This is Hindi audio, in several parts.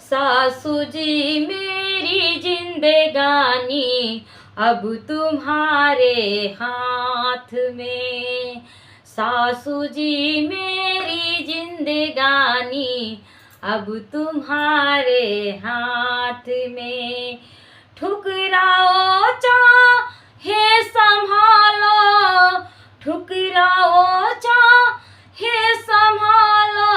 सासू जी मेरी जिंदगानी अब तुम्हारे हाथ में। सासू जी मेरी जिंदगानी अब तुम्हारे हाथ में। ठुकराओ चाहे संभालो, ठुकराओ चाहे संभालो,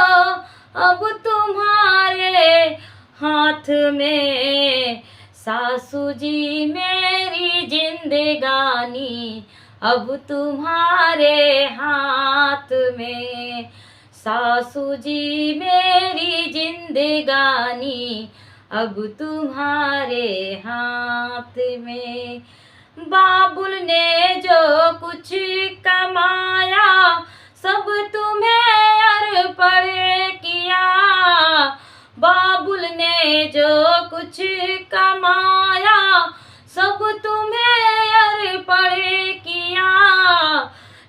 अब तुम्हारे हाथ में। सासू जी मेरी जिंदगानी अब तुम्हारे हाथ में। सासू जी मेरी जिंदगानी अब तुम्हारे हाथ में। बाबुल ने जो कुछ कमाया सब तुम्हें अर्पण किया। बाबुल ने जो कुछ कमाया सब तुम्हें अर्पण किया।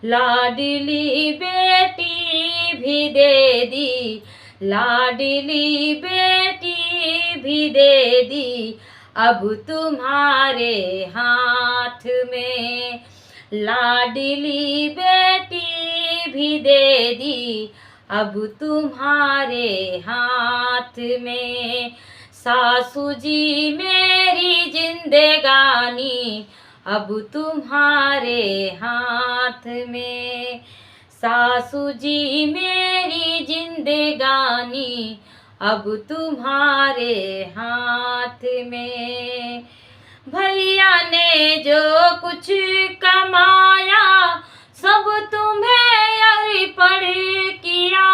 लाडली बेटी भी दे दी, लाडली बेटी भी दे दी अब तुम्हारे हाथ में। लाडली बेटी भी दे दी अब तुम्हारे हाथ में। सासू जी मेरी जिंदगानी अब तुम्हारे हाथ में। सासू जी मेरी जिंदगानी अब तुम्हारे हाथ में। भैया ने जो कुछ कमाया सब तुम्हें अर्पण किया।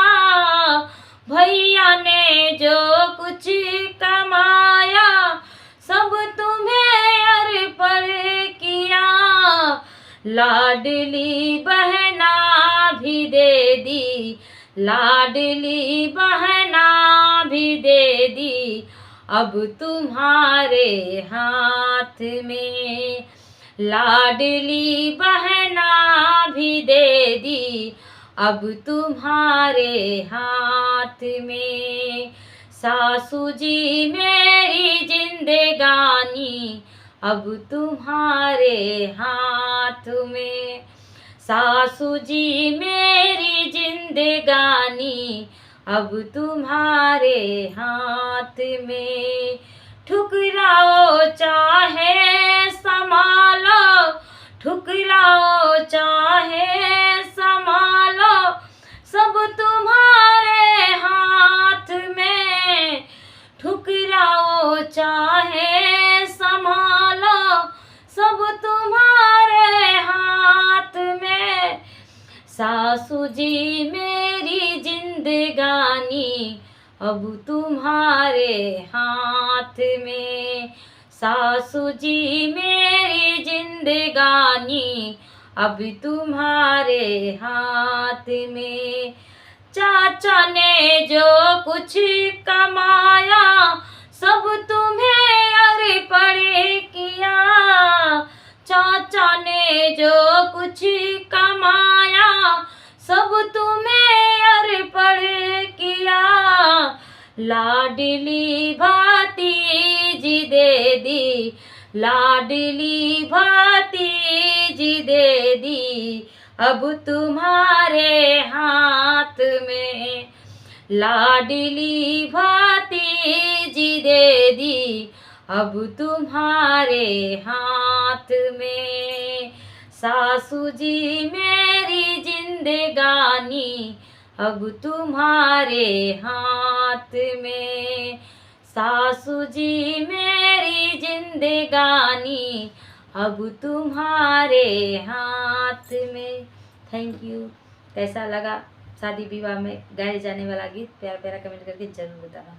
भैया ने जो कुछ कमाया सब तुम्हें अर्पण किया। लाडली बहना भी दे दी, लाडली बहना भी दे दी अब तुम्हारे हाथ में। लाडली बहना भी दे दी अब तुम्हारे हाथ में। सासू जी मेरी जिंदगानी अब तुम्हारे हाथ में। सासू जी मेरी जिंदगानी अब तुम्हारे हाथ में। ठुकराओ चाहे संभालो, ठुकराओ चाहे संभालो, सब तुम्हारे हाथ में। ठुकराओ चाहे संभालो, सब तुम्हारे हाथ में। सासू जी मेरी जिंदगानी अब तुम्हारे हाथ में। सासू जी मेरी जिंदगानी अब तुम्हारे हाथ में। चाचा ने जो कुछ कमाया सब तुम्हें अर्पण किया। चाचा ने जो कुछ कमाया सब तुम्हें अर्पण किया। लाडली भतीजी दे दी, लाडली भतीजी दे दी अब तुम्हारे हाथ में। लाडली भतीजी दे दी अब तुम्हारे हाथ में। सासू जी मेरी जिंदगानी अब तुम्हारे हाथ में। सासू जी मेरी जिंदगानी अब तुम्हारे हाथ में। Thank you. कैसा लगा शादी विवाह में गाए जाने वाला गीत? प्यारा प्यारा कमेंट करके जरूर बताना।